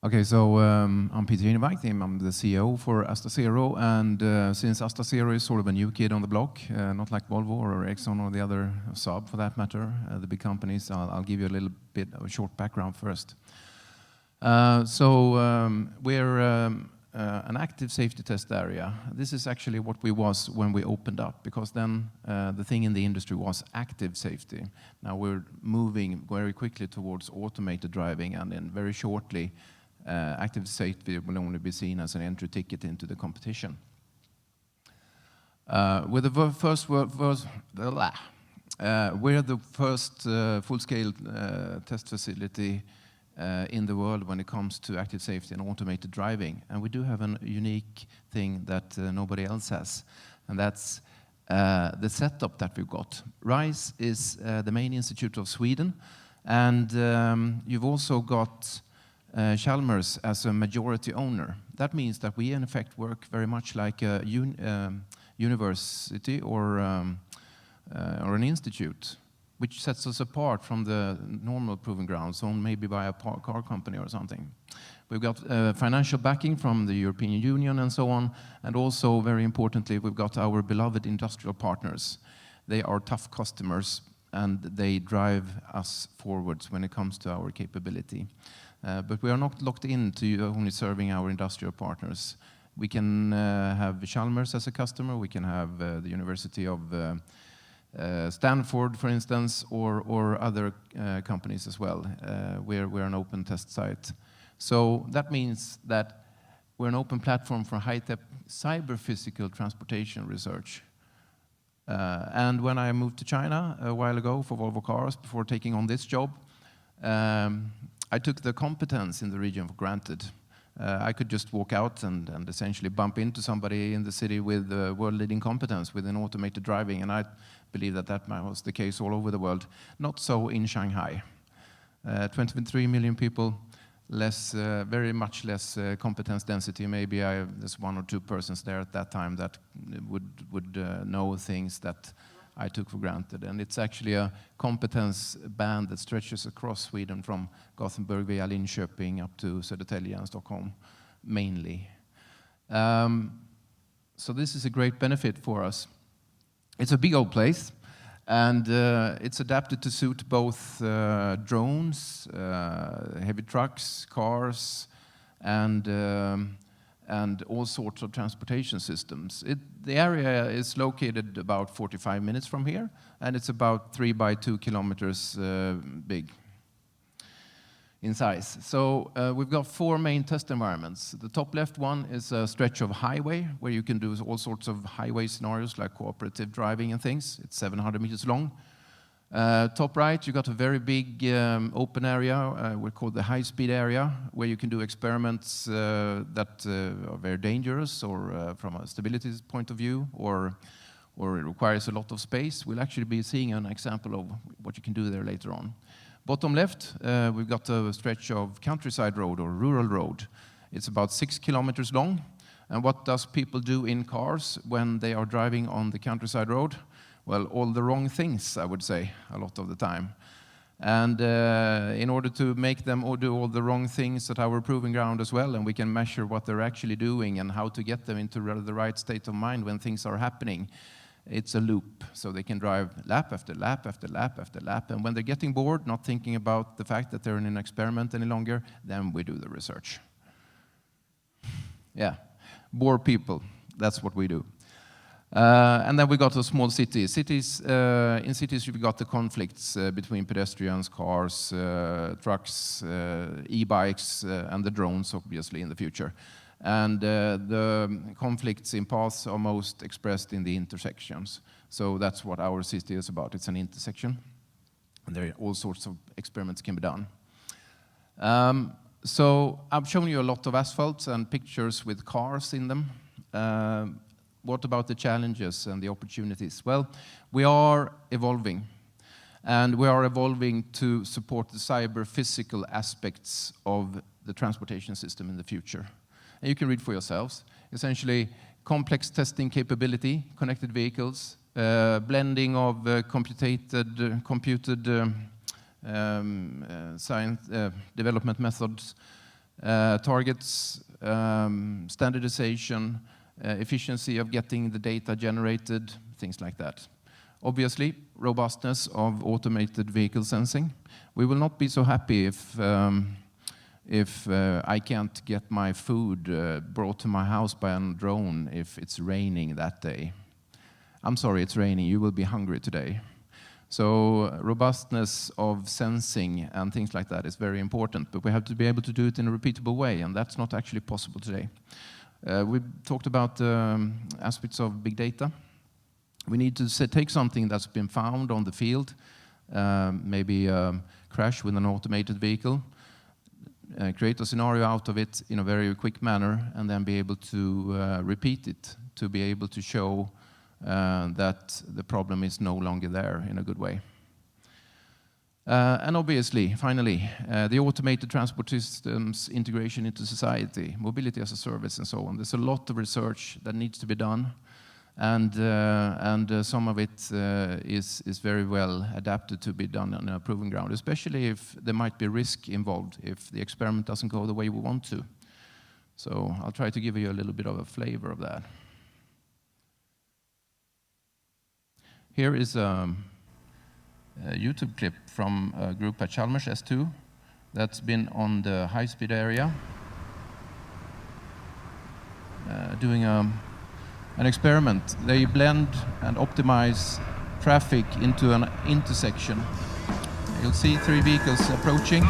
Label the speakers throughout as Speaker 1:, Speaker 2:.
Speaker 1: Okay, so I'm Peter Janevik. I'm the CEO for AstaZero, and since AstaZero is sort of a new kid on the block, not like Volvo or Exxon or the other Saab for that matter, the big companies, I'll give you a little bit of a short background first. We're an active safety test area. This is actually what we was when we opened up, because then the thing in the industry was active safety. Now we're moving very quickly towards automated driving, and then very shortly active safety will only be seen as an entry ticket into the competition. We're the first full-scale test facility in the world when it comes to active safety and automated driving. And we do have a unique thing that nobody else has, and that's the setup that we've got. RISE is the main institute of Sweden, and you've also got Chalmers as a majority owner. That means that we in effect work very much like a university or an institute, which sets us apart from the normal proving grounds owned maybe by a car company or something. We've got financial backing from the European Union and so on, and also very importantly we've got our beloved industrial partners. They are tough customers and they drive us forwards when it comes to our capability. But we are not locked into only serving our industrial partners. We can have Chalmers as a customer, we can have the University of Stanford, for instance, or other companies as well. We're an open test site. So that means that we're an open platform for high-tech cyber-physical transportation research. And when I moved to China a while ago for Volvo Cars, before taking on this job, I took the competence in the region for granted. I could just walk out and essentially bump into somebody in the city with world-leading competence within automated driving, and I believe that was the case all over the world. Not so in Shanghai. 23 million people, very much less competence density. Maybe there's one or two persons there at that time that would know things that I took for granted. And it's actually a competence band that stretches across Sweden from Gothenburg via Linköping up to Södertälje and Stockholm, mainly. So this is a great benefit for us. It's a big old place, and it's adapted to suit both drones, heavy trucks, cars, and all sorts of transportation systems. The area is located about 45 minutes from here, and it's about 3 by 2 kilometers big in size. So we've got 4 main test environments. The top left one is a stretch of highway, where you can do all sorts of highway scenarios like cooperative driving and things. It's 700 meters long. Top right, you got a very big open area, we call the high-speed area, where you can do experiments that are very dangerous, or from a stability point of view, or it requires a lot of space. We'll actually be seeing an example of what you can do there later on. Bottom left, we've got a stretch of countryside road or rural road. It's about 6 kilometers long. And what does people do in cars when they are driving on the countryside road? Well, all the wrong things, I would say, a lot of the time. And in order to make them do all the wrong things at our proving ground as well, and we can measure what they're actually doing and how to get them into the right state of mind when things are happening, it's a loop. So they can drive lap after lap after lap after lap. And when they're getting bored, not thinking about the fact that they're in an experiment any longer, then we do the research. Yeah, bore people, that's what we do. And then we got a small city. In cities, you've got the conflicts between pedestrians, cars, trucks, e-bikes, and the drones, obviously, in the future. And the conflicts in paths are most expressed in the intersections. So that's what our city is about. It's an intersection. And there are all sorts of experiments can be done. So I've shown you a lot of asphalts and pictures with cars in them. What about the challenges and the opportunities? Well, we are evolving. And we are evolving to support the cyber-physical aspects of the transportation system in the future. And you can read for yourselves. Essentially, complex testing capability, connected vehicles, blending of computed science development methods, targets, standardization, efficiency of getting the data generated, things like that. Obviously, robustness of automated vehicle sensing. We will not be so happy if I can't get my food brought to my house by a drone if it's raining that day. I'm sorry, it's raining, you will be hungry today. So robustness of sensing and things like that is very important, but we have to be able to do it in a repeatable way, and that's not actually possible today. We talked about aspects of big data. We need to take something that's been found on the field, maybe a crash with an automated vehicle, create a scenario out of it in a very quick manner, and then be able to repeat it, to be able to show that the problem is no longer there in a good way. And obviously, finally, the automated transport systems integration into society, mobility as a service and so on. There's a lot of research that needs to be done, and some of it is very well adapted to be done on a proven ground, especially if there might be risk involved, if the experiment doesn't go the way we want to. So I'll try to give you a little bit of a flavor of that. Here is a YouTube clip from a group at Chalmers, S2, that's been on the high-speed area, doing an experiment. They blend and optimize traffic into an intersection. You'll see 3 vehicles approaching.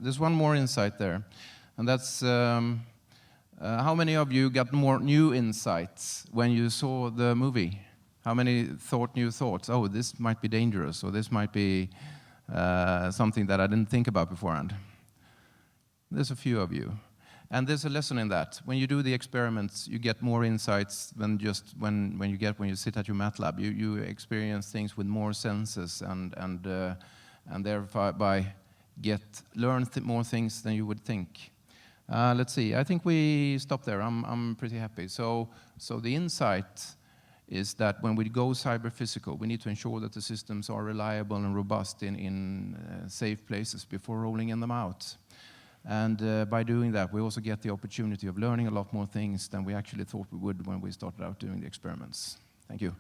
Speaker 1: There's one more insight there, and that's how many of you got more new insights when you saw the movie? How many thought new thoughts? Oh, this might be dangerous, or this might be something that I didn't think about beforehand. There's a few of you. And there's a lesson in that. When you do the experiments, you get more insights than just when you sit at your MATLAB. You experience things with more senses and thereby learn more things than you would think. Let's see. I think we stop there. I'm pretty happy. So the insight is that when we go cyber-physical, we need to ensure that the systems are reliable and robust in safe places before rolling them out. And by doing that, we also get the opportunity of learning a lot more things than we actually thought we would when we started out doing the experiments. Thank you.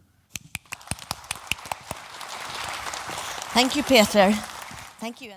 Speaker 2: Thank you, Peter. Thank you.